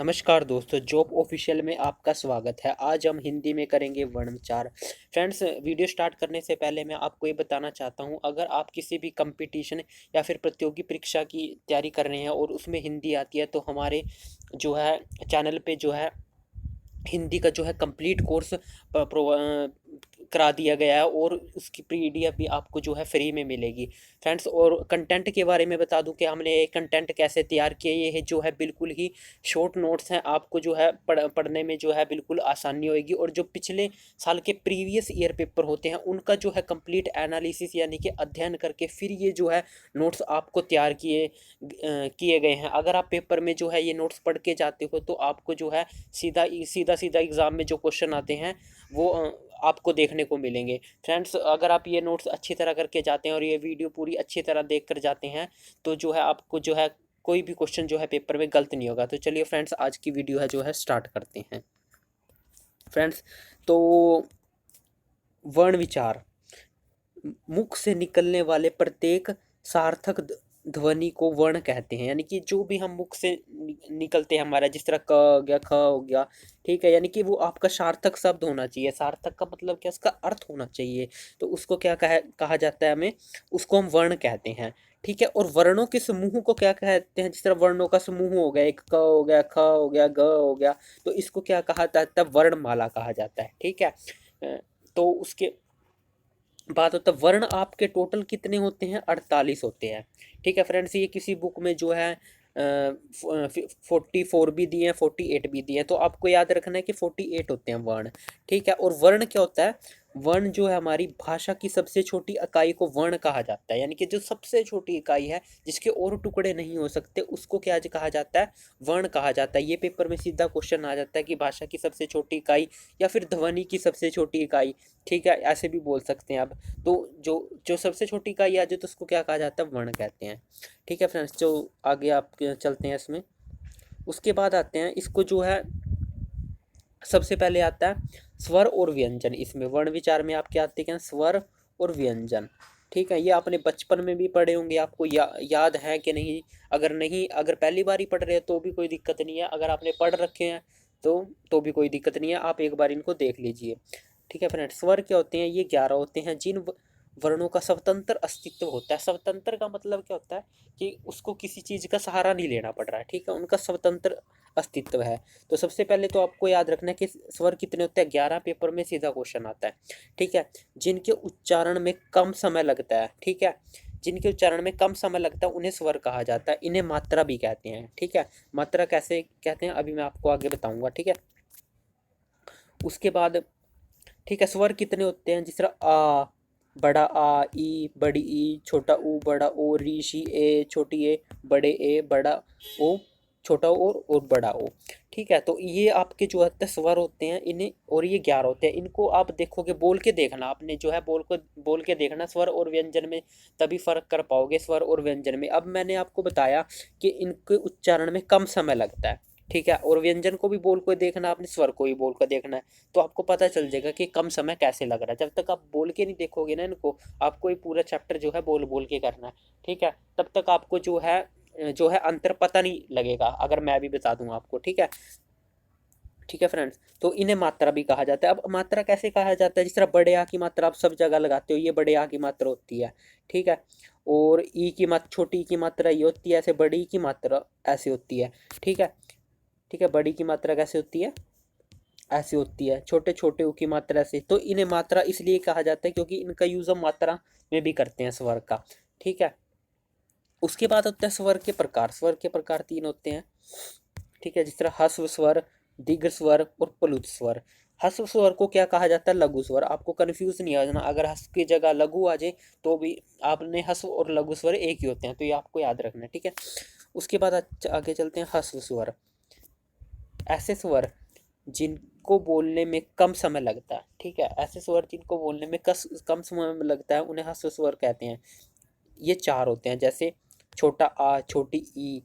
नमस्कार दोस्तों, job official में आपका स्वागत है। आज हम हिंदी में करेंगे वर्णचार। फ्रेंड्स, वीडियो स्टार्ट करने से पहले मैं आपको ये बताना चाहता हूँ, अगर आप किसी भी कंपटीशन या फिर प्रतियोगी परीक्षा की तैयारी कर रहे हैं और उसमें हिंदी आती है, तो हमारे जो है चैनल पे जो है हिंदी का जो है कंप्लीट कोर्स करा दिया गया है और उसकी पीडीएफ भी आपको जो है फ्री में मिलेगी। फ्रेंड्स, और कंटेंट के बारे में बता दूं कि हमने ये कंटेंट कैसे तैयार किया। ये है जो है बिल्कुल ही शॉर्ट नोट्स हैं, आपको जो है पढ़ने में जो है बिल्कुल आसानी होगी। और जो पिछले साल के प्रीवियस ईयर पेपर होते हैं उनका जो है कंप्लीट एनालिसिस यानी कि अध्ययन करके फिर ये जो है नोट्स आपको तैयार किए गए हैं। अगर आप पेपर में जो है ये नोट्स पढ़ के जाते हो तो आपको जो है सीधा सीधा सीधा एग्ज़ाम में जो क्वेश्चन आते हैं वो आपको देखने को मिलेंगे। फ्रेंड्स, अगर आप ये नोट्स अच्छी तरह करके जाते हैं और ये वीडियो पूरी अच्छी तरह देख कर जाते हैं तो जो है आपको जो है कोई भी क्वेश्चन जो है पेपर में गलत नहीं होगा। तो चलिए फ्रेंड्स, आज की वीडियो है जो है स्टार्ट करते हैं। फ्रेंड्स, तो वर्ण विचार, मुख से निकलने वाले प्रत्येक सार्थक ध्वनि को वर्ण कहते हैं। यानी कि जो भी हम मुख से निकलते हैं हमारा, जिस तरह क हो गया, ख हो गया, ठीक है, यानी कि वो आपका सार्थक शब्द होना चाहिए। सार्थक का मतलब क्या, उसका अर्थ होना चाहिए। तो उसको क्या कहा जाता है, हमें उसको हम वर्ण कहते हैं। ठीक है, और वर्णों के समूह को क्या कहते हैं, जिस तरह वर्णों का समूह हो गया, एक क हो गया, ख हो गया, ग हो गया, तो इसको क्या कहा जाता है, वर्णमाला कहा जाता है। ठीक है, तो उसके बात होता है वर्ण आपके टोटल कितने होते हैं, 48 होते हैं। ठीक है फ्रेंड्स, ये किसी बुक में जो है 44 भी दिए हैं, 48 भी दिए हैं, तो आपको याद रखना है कि 48 होते हैं वर्ण। ठीक है, और वर्ण क्या होता है, वर्ण जो है हमारी भाषा की सबसे छोटी इकाई को वर्ण कहा जाता है। यानी कि जो सबसे छोटी इकाई है जिसके और टुकड़े नहीं हो सकते उसको क्या कहा जाता है, वर्ण कहा जाता है। ये पेपर में सीधा क्वेश्चन आ जाता है कि भाषा की सबसे छोटी इकाई या फिर ध्वनि की सबसे छोटी इकाई। ठीक है, ऐसे भी बोल सकते हैं आप। तो जो जो सबसे छोटी इकाई आ जाए तो उसको क्या कहा जाता है, वर्ण कहते हैं। ठीक है फ्रेंड्स, जो आगे आप चलते हैं इसमें। उसके बाद आते हैं इसको जो है सबसे पहले आता है स्वर और व्यंजन। इसमें वर्ण विचार में आपके आते हैं स्वर और व्यंजन। ठीक है, ये आपने बचपन में भी पढ़े होंगे, आपको याद है कि नहीं। अगर नहीं, अगर पहली बार ही पढ़ रहे हैं तो भी कोई दिक्कत नहीं है, अगर आपने पढ़ रखे हैं तो भी कोई दिक्कत नहीं है, आप एक बार इनको देख लीजिए। ठीक है फ्रेंड्स, स्वर क्या होते हैं, ये 11 होते हैं जिन वर्णों का स्वतंत्र अस्तित्व होता है। स्वतंत्र का मतलब क्या होता है कि उसको किसी चीज़ का सहारा नहीं लेना पड़ रहा है। ठीक है, उनका स्वतंत्र अस्तित्व है। तो सबसे पहले तो आपको याद रखना है कि स्वर कितने होते हैं, 11। पेपर में सीधा क्वेश्चन आता है। ठीक है, जिनके उच्चारण में कम समय लगता है। ठीक है, जिनके उच्चारण में कम समय लगता है उन्हें स्वर कहा जाता है। इन्हें मात्रा भी कहते हैं। ठीक है, मात्रा कैसे कहते हैं अभी मैं आपको आगे बताऊंगा। ठीक है, उसके बाद ठीक है, स्वर कितने होते हैं, जिस तरह आ, बड़ा आ, ई, बड़ी ई, छोटा ऊ, बड़ा ओ, री, शी, ए, छोटी ए, बड़े ए, बड़ा ओ, छोटा ओ और बड़ा ओ। ठीक है, तो ये आपके जो है स्वर होते हैं, इन्हें, और ये 11 होते हैं। इनको आप देखोगे, बोल के देखना, आपने जो है बोल के देखना स्वर और व्यंजन में, तभी फर्क कर पाओगे स्वर और व्यंजन में। अब मैंने आपको बताया कि इनके उच्चारण में कम समय लगता है। ठीक है, और व्यंजन को भी बोल कर देखना, आपने स्वर को भी बोल कर देखना है, तो आपको पता चल जाएगा कि कम समय कैसे लग रहा है। जब तक आप बोल के नहीं देखोगे ना इनको, आपको ये पूरा चैप्टर जो है बोल बोल के करना है। ठीक है, तब तक आपको जो है अंतर पता नहीं लगेगा, अगर मैं भी बता दूं आपको। ठीक है, ठीक है फ्रेंड्स, तो इन्हें मात्रा भी कहा जाता है। अब मात्रा कैसे कहा जाता है, जिस तरह बड़े आ की मात्रा आप सब जगह लगाते हो, ये बड़े आ की मात्रा होती है। ठीक है, और ई की मात्रा, छोटी ई की मात्रा ये होती है ऐसे, बड़ी ई की मात्रा ऐसे होती है। ठीक है, ठीक है, बड़ी की मात्रा कैसे होती है, ऐसी होती है, छोटे छोटे ऊ की मात्रा से। तो इन्हें मात्रा इसलिए कहा जाता है क्योंकि इनका यूज हम मात्रा में भी करते हैं स्वर का। ठीक है, उसके बाद होता है स्वर के प्रकार। स्वर के प्रकार 3 होते हैं। ठीक है, जिस तरह ह्रस्व स्वर, दीर्घ स्वर और प्लुत स्वर। ह्रस्व स्वर को क्या कहा जाता है, लघु स्वर। आपको कंफ्यूज नहीं होना, अगर ह्रस्व की जगह लघु आ जाए तो भी आपने ह्रस्व और लघु स्वर एक ही होते हैं, तो ये आपको याद रखना है। ठीक है, उसके बाद आगे चलते हैं ह्रस्व स्वर। ऐसे स्वर जिनको बोलने में कम समय लगता है। ठीक है, ऐसे स्वर जिनको बोलने में कम समय में लगता है उन्हें ह्रस्व स्वर कहते हैं। ये 4 होते हैं, जैसे छोटा आ, छोटी ई,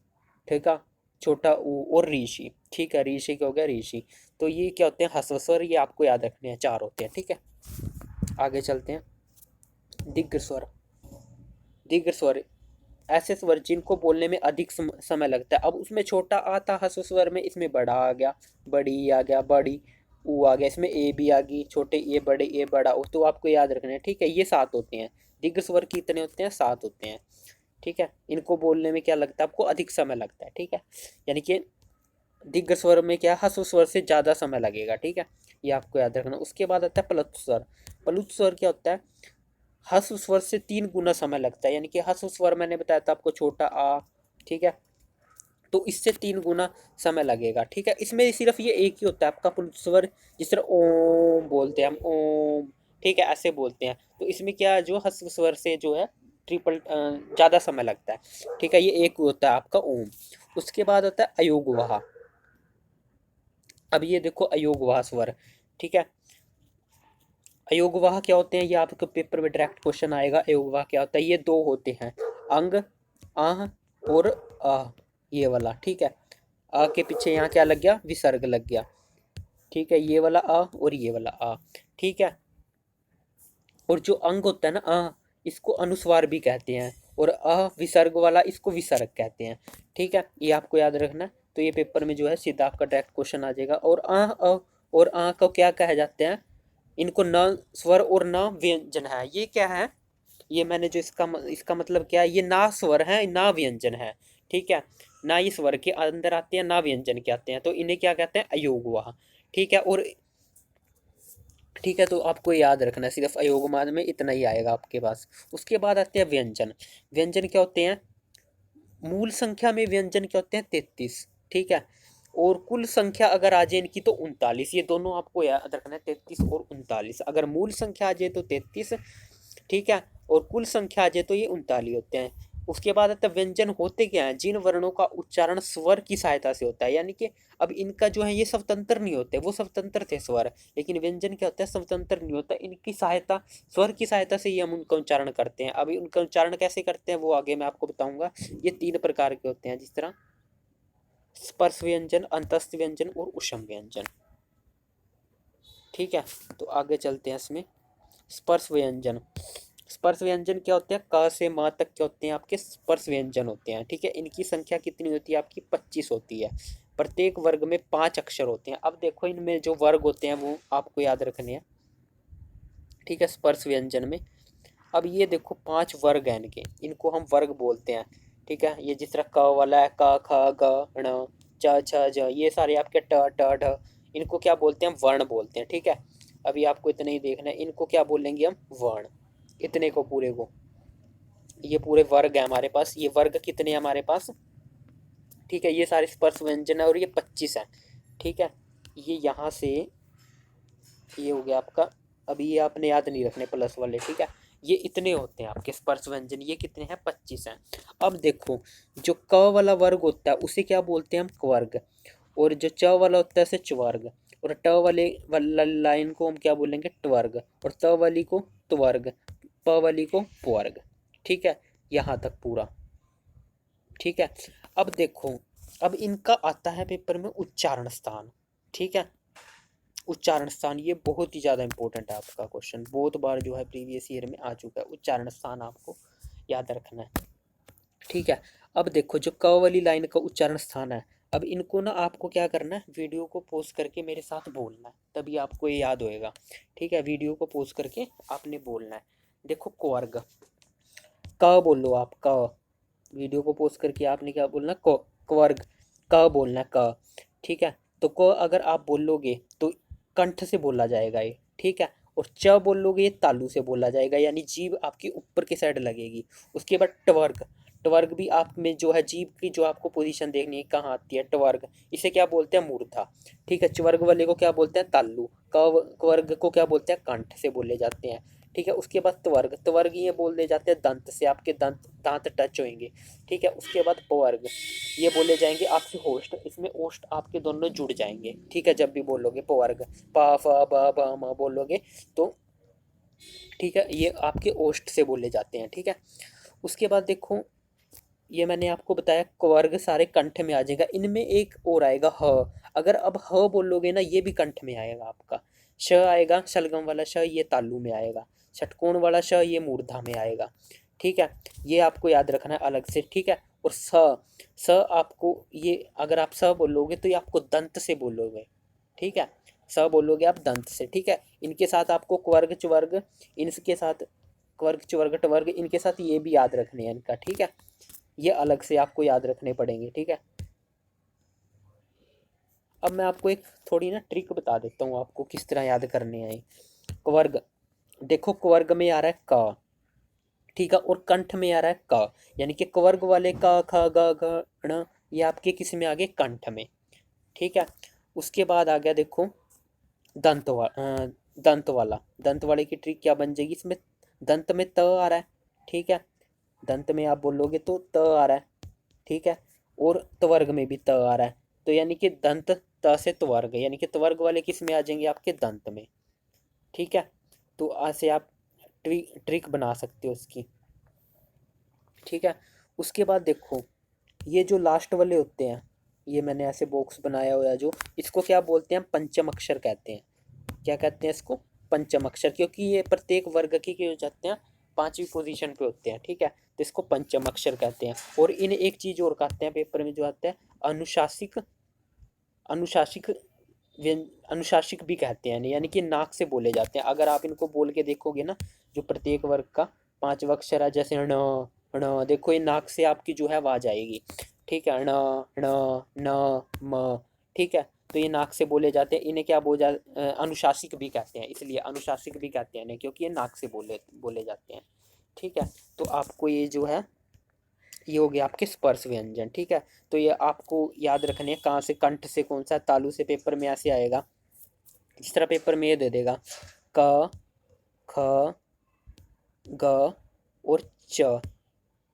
ठीक है, छोटा ऊ और ऋषि। ठीक है, ऋषि क्या हो गया, ऋषि। तो ये क्या होते हैं, ह्रस्व स्वर, ये आपको याद रखने हैं, 4 होते हैं। ठीक है, आगे चलते हैं। दीर्घ स्वर। दीर्घ स्वर ऐसे स्वर जिनको बोलने में अधिक समय लगता है। अब उसमें छोटा आ था ह्रस्व स्वर में, इसमें बड़ा आ गया, बड़ी आ गया, बड़ी ऊ आ गया, इसमें ए भी आ गई, छोटे ए बड़े ए बड़ा ऊ, तो आपको याद रखना है, ठीक है। ये 7 होते हैं। दीर्घ स्वर कितने होते हैं? 7 होते हैं, ठीक है। इनको बोलने में क्या लगता है आपको? अधिक समय लगता है, ठीक है। यानी कि दीर्घ स्वर में क्या, ह्रस्व स्वर से ज़्यादा समय लगेगा, ठीक है। ये आपको याद रखना। उसके बाद आता है प्लुत स्वर। प्लुत स्वर क्या होता है? ह्रस्व स्वर से 3 गुना समय लगता है, यानी कि ह्रस्व स्वर मैंने बताया था आपको छोटा आ, ठीक है, तो इससे 3 गुना समय लगेगा, ठीक है। इसमें सिर्फ ये एक ही होता है आपका प्लुत स्वर, जिस तरह ओम बोलते हैं हम, ओम, ठीक है, ऐसे बोलते हैं। तो इसमें क्या, जो ह्रस्व स्वर से जो है ट्रिपल ज़्यादा समय लगता है, ठीक है। ये एक होता है आपका ओम। उसके बाद होता है अयोगवाह। अब ये देखो अयोगवाह स्वर, ठीक है। अयोगवाह क्या होते हैं? ये आपके पेपर में डायरेक्ट क्वेश्चन आएगा। अयोगवाह क्या होता है? ये 2 होते हैं, अंग, आह और आह, ये वाला, ठीक है। आ के पीछे यहाँ क्या लग गया? विसर्ग लग गया, ठीक है। ये वाला आ और ये वाला आ, ठीक है। और जो अंग होता है ना आ, इसको अनुस्वार भी कहते हैं, और अ विसर्ग वाला इसको विसर्ग कहते हैं, ठीक है। ये आपको याद रखना है। तो ये पेपर में जो है सीधा आपका डायरेक्ट क्वेश्चन आ जाएगा। और अ और आ को क्या कहा जाते हैं? इनको न स्वर और न व्यंजन है। ये क्या है? ये मैंने जो इसका मतलब क्या है? ये ना स्वर है ना व्यंजन है, ठीक है। ना ये स्वर के अंदर आते हैं ना व्यंजन के आते हैं, तो इन्हें क्या कहते हैं? अयोगवाह, ठीक है। और ठीक है, तो आपको याद रखना है, सिर्फ अयोगमाद में इतना ही आएगा आपके पास। उसके बाद आते हैं व्यंजन। व्यंजन क्या होते हैं? मूल संख्या में व्यंजन क्या होते हैं? 33, ठीक है। और कुल संख्या अगर आ जाए इनकी तो 39। ये दोनों आपको याद रखना है, 33 और 39। अगर मूल संख्या आ जाए तो 33, ठीक है, और कुल संख्या आ जाए तो ये 39 होते हैं। उसके बाद आता है व्यंजन होते क्या हैं? जिन वर्णों का उच्चारण स्वर की सहायता से होता है, यानी कि अब इनका जो है ये स्वतंत्र नहीं होते, वो स्वतंत्र थे स्वर, लेकिन व्यंजन क्या होता है? स्वतंत्र नहीं होता, इनकी सहायता, स्वर की सहायता से ही हम उनका उच्चारण करते हैं। अभी उनका उच्चारण कैसे करते हैं वो आगे मैं आपको बताऊंगा। ये 3 प्रकार के होते हैं, जिस तरह स्पर्श व्यंजन, अंतस्थ व्यंजन और उष्म व्यंजन, ठीक है। तो आगे चलते हैं इसमें। स्पर्श व्यंजन। स्पर्श व्यंजन क्या होते हैं? क से म तक क्या होते हैं? आपके स्पर्श व्यंजन होते हैं, ठीक है। इनकी संख्या कितनी होती है? आपकी 25 होती है। प्रत्येक वर्ग में 5 अक्षर होते हैं। अब देखो इनमें जो वर्ग होते हैं वो आपको याद रखने हैं, ठीक है, स्पर्श व्यंजन में। अब ये देखो 5 वर्ग हैं इनके, इनको हम वर्ग बोलते हैं, ठीक है। ये जिस तरह क वाला है, क ख ग ण च छ ज, ये सारे आपके ट ट ढ, इनको क्या बोलते हैं? वर्ण बोलते हैं, ठीक है। अभी आपको इतना ही देखना है, इनको क्या बोलेंगे हम? वर्ण। इतने को पूरे को, ये पूरे वर्ग है हमारे पास। ये वर्ग कितने हैं हमारे पास? ठीक है, ये सारे स्पर्श व्यंजन है और ये 25 है, ठीक है। ये यहाँ से ये हो गया आपका। अभी ये आपने याद नहीं रखने प्लस वाले, ठीक है। ये इतने होते हैं आपके स्पर्श व्यंजन, ये कितने हैं? 25 हैं। अब देखो, जो क वाला वर्ग होता है उसे क्या बोलते हैं हम? क्वर्ग। और जो च वाला होता है उसे च्वर्ग। और ट वाले वाला लाइन को हम क्या बोलेंगे? ट्वर्ग। और त वाली को त्वर्ग, प वाली को पवर्ग, ठीक है। यहाँ तक पूरा, ठीक है। अब देखो, अब इनका आता है पेपर में उच्चारण स्थान, ठीक है। उच्चारण स्थान ये बहुत ही ज़्यादा इंपॉर्टेंट है आपका क्वेश्चन, बहुत बार जो है प्रीवियस ईयर में आ चुका है। उच्चारण स्थान आपको याद रखना है, ठीक है। अब देखो जो क वाली लाइन का उच्चारण स्थान है, अब इनको ना आपको क्या करना है? वीडियो को पॉज करके मेरे साथ बोलना है, तभी आपको ये याद होएगा, ठीक है। वीडियो को पॉज करके आपने बोलना है। देखो क्वर्ग, क बोलो आप, क। वीडियो को पॉज करके आपने क्या बोलना? क, क्वर्ग, क बोलना है, क, ठीक है। तो क अगर आप बोलोगे तो कंठ से बोला जाएगा ये, ठीक है। और च बोलोगे ये तालू से बोला जाएगा, यानी जीभ आपकी ऊपर की साइड लगेगी। उसके बाद टवर्ग, टवर्ग भी आप में जो है जीभ की जो आपको पोजीशन देखनी है कहाँ आती है, टवर्ग, इसे क्या बोलते हैं? मूर्धा, ठीक है। चवर्ग वाले को क्या बोलते हैं? तालू। कवर्ग को क्या बोलते हैं? कंठ से बोले जाते हैं, ठीक है। उसके बाद त्वर्ग, त्वर्ग ये बोले जाते हैं दंत से, आपके दंत दांत टच होंगे, ठीक है। उसके बाद पवर्ग, ये बोले जाएंगे आपके होस्ट, इसमें ओष्ठ आपके दोनों जुड़ जाएंगे, ठीक है। जब भी बोलोगे पवर्ग, प फ ब भ म बोलोगे तो, ठीक है, ये आपके ओष्ठ से बोले जाते हैं, ठीक है। उसके बाद देखो, ये मैंने आपको बताया वर्ग सारे कंठ में आ जाएगा। इनमें एक और आएगा ह। अगर अब ह बोलोगे ना, ये भी कंठ में आएगा आपका। श आएगा शलगम वाला श, ये तालू में आएगा। षटकोण वाला श ये मूर्धा में आएगा, ठीक है, ये आपको याद रखना है अलग से, ठीक है। और स, स आपको ये अगर आप स बोलोगे तो ये आपको दंत से बोलोगे, ठीक है, स बोलोगे आप दंत से, ठीक है। इनके साथ आपको क्वर्ग चवर्ग, इनके साथ क्वर्ग चवर्ग टवर्ग, इनके साथ ये भी याद रखने हैं इनका, ठीक है, ये अलग से आपको याद रखने पड़ेंगे, ठीक है। अब मैं आपको एक थोड़ी ना ट्रिक बता देता हूँ आपको किस तरह याद करने हैं। क्वर्ग, देखो क्वर्ग में आ रहा है क, ठीक है, और कंठ में आ रहा है क, यानी कि क्वर्ग वाले क ख ग घ ण, ये आपके किस में आ गए, कंठ में, ठीक है। उसके बाद आ गया देखो दंत वाला, दंत वाले की ट्रिक क्या बन जाएगी, इसमें दंत में त आ रहा है, ठीक है, दंत में आप बोलोगे तो त आ रहा है, ठीक है, और त्वर्ग में भी त आ रहा है, तो यानी कि दंत त से त्वर्ग, यानी कि त्वर्ग वाले किस में आ जाएंगे, आपके दंत में, ठीक है। तो ऐसे आप ट्रिक बना सकते हो उसकी, ठीक है। उसके बाद देखो ये जो लास्ट वाले होते हैं, ये मैंने ऐसे बॉक्स बनाया हुआ है जो, इसको क्या बोलते हैं, पंचम अक्षर कहते हैं, क्या कहते हैं इसको, पंचम अक्षर, क्योंकि ये प्रत्येक वर्ग के हो जाते हैं, पांचवी पोजीशन पे होते हैं, ठीक है, तो इसको पंचम अक्षर कहते हैं। और इन एक चीज और कहते हैं पेपर में जो आता है, अनुशासिक, अनुशासिक अनुशासिक भी कहते हैं, यानी कि नाक से बोले जाते हैं। अगर आप इनको बोल के देखोगे ना, जो प्रत्येक वर्ग का पांचवा अक्षर है, जैसे ण, ण, देखो ये नाक से आपकी जो है आवाज आएगी, ठीक है, ण ण न म, ठीक है, तो ये नाक से बोले जाते हैं, इन्हें क्या अनुशासिक भी कहते हैं, इसलिए अनुशासिक भी कहते हैं इन्हें, क्योंकि ये नाक से बोले बोले जाते हैं, ठीक है। तो आपको ये जो है, ये हो गया आपके स्पर्श व्यंजन, ठीक है। तो ये आपको याद रखने हैं, कहाँ से, कंठ से कौन सा, तालु से पेपर में ऐसे आएगा, इस तरह पेपर में ये दे देगा, क ख ग और च,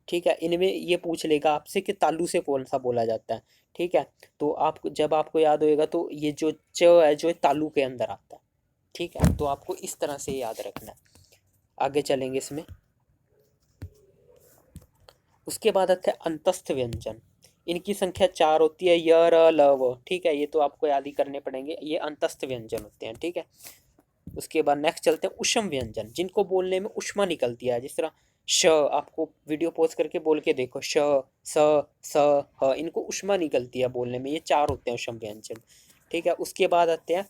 ठीक है, इनमें ये पूछ लेगा आपसे कि तालु से कौन सा बोला जाता है, ठीक है। तो आप जब आपको याद होएगा तो ये जो च है जो तालु के अंदर आता है, ठीक है, तो आपको इस तरह से याद रखना है। आगे चलेंगे इसमें। उसके बाद आता है अंतस्थ व्यंजन, इनकी संख्या 4 होती है, य र ल व, ठीक है, ये तो आपको याद ही करने पड़ेंगे, ये अंतस्थ व्यंजन होते हैं, ठीक है। उसके बाद नेक्स्ट चलते हैं उष्म व्यंजन, जिनको बोलने में उष्मा निकलती है, जिस तरह श, आपको वीडियो पॉज करके बोल के देखो, श स स ह, इनको उष्मा निकलती है बोलने में, ये 4 होते हैं उष्म व्यंजन, ठीक है। उसके बाद आते हैं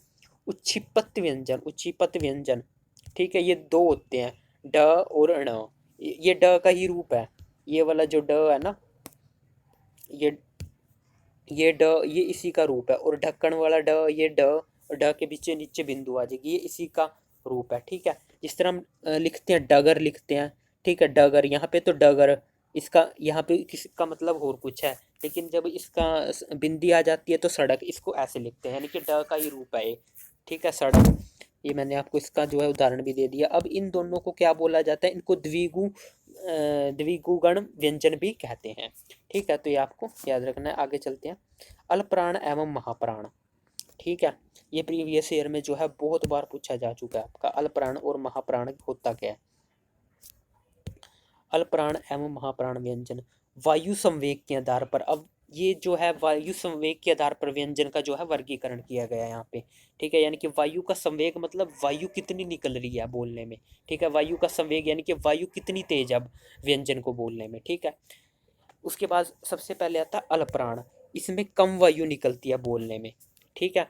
उच्छिपत व्यंजन, उच्छिपत व्यंजन, ठीक है, ये 2 होते हैं, ड और ण, ये ड का ही रूप है, ये वाला जो ड है ना, ये ये ड, ये इसी का रूप है, और ढक्कन वाला ड, ये ड, ड के बीच नीचे बिंदु आ जाएगी, ये इसी का रूप है, ठीक है। जिस तरह हम लिखते हैं डगर लिखते हैं, ठीक है, डगर, यहाँ पे तो डगर, इसका यहाँ पे किसका मतलब और कुछ है, लेकिन जब इसका बिंदी आ जाती है तो सड़क, इसको ऐसे लिखते हैं, यानी कि ड का ही रूप है ये, ठीक है, सड़क। ये मैंने आपको इसका जो है उदाहरण भी दे दिया। अब इन दोनों को क्या बोला जाता है, इनको द्विगुगण व्यंजन भी कहते हैं, ठीक है, तो ये आपको याद रखना है। आगे चलते हैं, अल्पप्राण एवं महाप्राण, ठीक है, ये प्रीवियस ईयर में जो है बहुत बार पूछा जा चुका है आपका, अल्पप्राण और महाप्राण होता क्या है। अल्पप्राण एवं महाप्राण व्यंजन वायु संवेग के आधार पर, अब ये जो है वायु संवेग के आधार पर व्यंजन का जो है वर्गीकरण किया गया है यहाँ पे, ठीक है, यानी कि वायु का संवेग मतलब वायु कितनी निकल रही है बोलने में, ठीक है, वायु का संवेग यानी कि वायु कितनी तेज है अब व्यंजन को बोलने में, ठीक है। उसके बाद सबसे पहले आता है अल्पप्राण, इसमें कम वायु निकलती है बोलने में, ठीक है,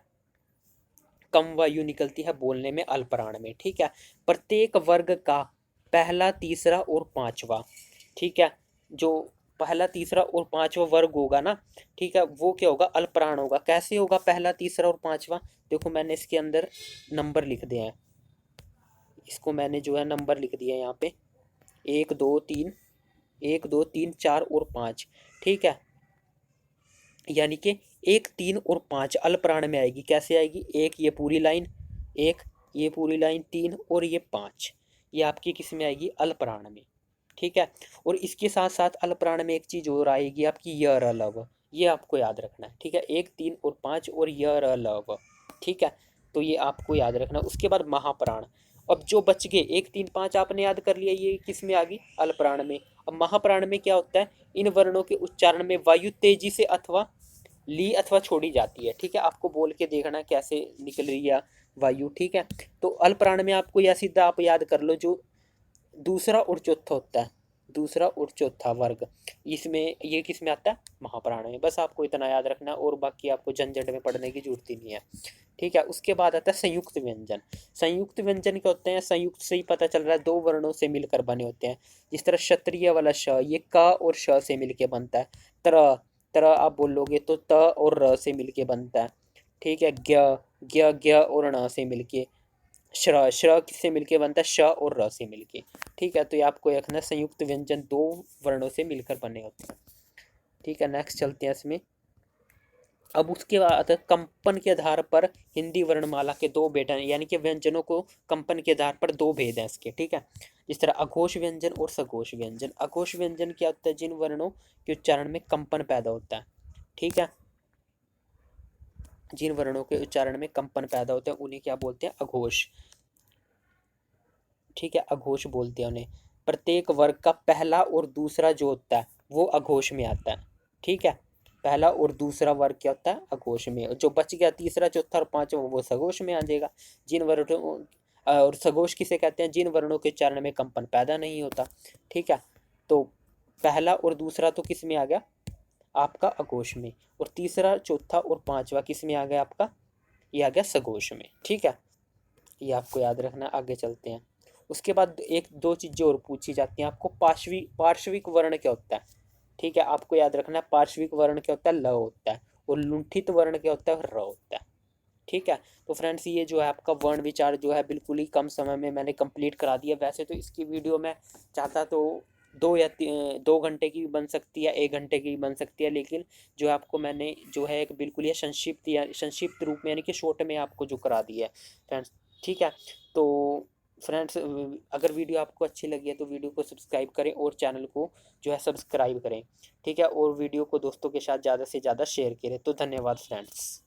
कम वायु निकलती है बोलने में अल्पप्राण में, ठीक है। प्रत्येक वर्ग का पहला तीसरा और पांचवा, ठीक है, जो पहला तीसरा और पांचवा वर्ग होगा ना, ठीक है, वो क्या होगा, अल्पप्राण होगा। कैसे होगा पहला तीसरा और पांचवा, देखो मैंने इसके अंदर नंबर लिख दिए हैं, इसको मैंने जो है नंबर लिख दिया है यहाँ पे, 1 2 3, 1 2 3 4 और 5, ठीक है, यानी कि 1 3 और 5 अल्पप्राण में आएगी, कैसे आएगी, एक ये पूरी लाइन, एक ये पूरी लाइन, 3 और ये 5, ये आपकी किस में आएगी, अल्पप्राण में, ठीक है। और इसके साथ साथ अल्पप्राण में एक चीज और आएगी आपकी, य र ल व, ये आपको याद रखना है, ठीक है, 1 3 और 5 और य र ल व, ठीक है, तो ये आपको याद रखना। उसके बाद महाप्राण, अब जो बच गए 1 3 5 आपने याद कर लिया, ये किस में आ गई, अल्पप्राण में। अब महाप्राण में क्या होता है, इन वर्णों के उच्चारण में वायु तेजी से अथवा ली अथवा छोड़ी जाती है, ठीक है, आपको बोल के देखना कैसे निकल रही है वायु, ठीक है। तो अल्पप्राण में आपको यह सीधा आप याद कर लो, जो दूसरा और चौथा होता है, दूसरा और चौथा वर्ग। इसमें ये किस में आता है? महाप्राण में। बस आपको इतना याद रखना है और बाकी आपको झंझट में पढ़ने की जरूरत ही नहीं है। ठीक है, उसके बाद आता है संयुक्त व्यंजन। संयुक्त व्यंजन क्या होते हैं? संयुक्त से ही पता चल रहा है, दो वर्णों से मिलकर बने होते हैं। जिस तरह क्षत्रिय वाला श, ये क और श से मिलके बनता है। त्र, त्र आप बोलोगे तो त और र से मिलके बनता है। ठीक है, ज्ञ, ज्ञ ज्ञ और ण से मिलके। श्र, श्र किससे मिलके बनता है? श और र से मिलके। ठीक है, तो ये आपको रखना है, संयुक्त व्यंजन दो वर्णों से मिलकर बने होते हैं। ठीक है, नेक्स्ट चलते हैं इसमें। अब उसके बाद कंपन के आधार पर हिंदी वर्णमाला के दो भेद हैं, यानी कि व्यंजनों को कंपन के आधार पर दो भेद हैं इसके। ठीक है, जिस तरह अघोष व्यंजन और सघोष व्यंजन। अघोष व्यंजन क्या होता है? जिन वर्णों के उच्चारण में कंपन पैदा होता है। ठीक है, जिन वर्णों के उच्चारण में कंपन पैदा होते हैं उन्हें क्या बोलते हैं? अघोष। ठीक है, अघोष बोलते हैं उन्हें। प्रत्येक वर्ग का पहला और दूसरा जो होता है वो अघोष में आता है। ठीक है, पहला और दूसरा वर्ग क्या होता है? अघोष में। जो बच गया तीसरा चौथा और पांचवा वो सघोष में आ जाएगा। जिन वर्णों और सघोष किसे कहते हैं? जिन वर्णों के उच्चारण में कंपन पैदा नहीं होता। ठीक है, तो पहला और दूसरा तो किस में आ गया? आपका अघोष में। और तीसरा चौथा और पांचवा किस में आ गया आपका? ये आ गया सघोष में। ठीक है, ये आपको याद रखना। आगे चलते हैं। उसके बाद एक दो चीजें और पूछी जाती हैं आपको। पार्श्विक वर्ण क्या होता है? ठीक है, आपको याद रखना है, पार्श्विक वर्ण क्या होता है? ल होता है। और लुंठित वर्ण क्या होता है? र होता है। ठीक है, तो फ्रेंड्स ये जो है आपका वर्ण विचार जो है बिल्कुल ही कम समय में मैंने कंप्लीट करा दिया। वैसे तो इसकी वीडियो मैं चाहता तो 2 घंटे की भी बन सकती है, 1 घंटे की भी बन सकती है, लेकिन जो है आपको मैंने जो है एक बिल्कुल ही संक्षिप्त या संक्षिप्त रूप में यानी कि शॉर्ट में आपको जो करा दिया है फ्रेंड्स। ठीक है, तो फ्रेंड्स अगर वीडियो आपको अच्छी लगी है तो वीडियो को सब्सक्राइब करें और चैनल को जो है सब्सक्राइब करें। ठीक है, और वीडियो को दोस्तों के साथ ज़्यादा से ज़्यादा शेयर करें। तो धन्यवाद फ्रेंड्स।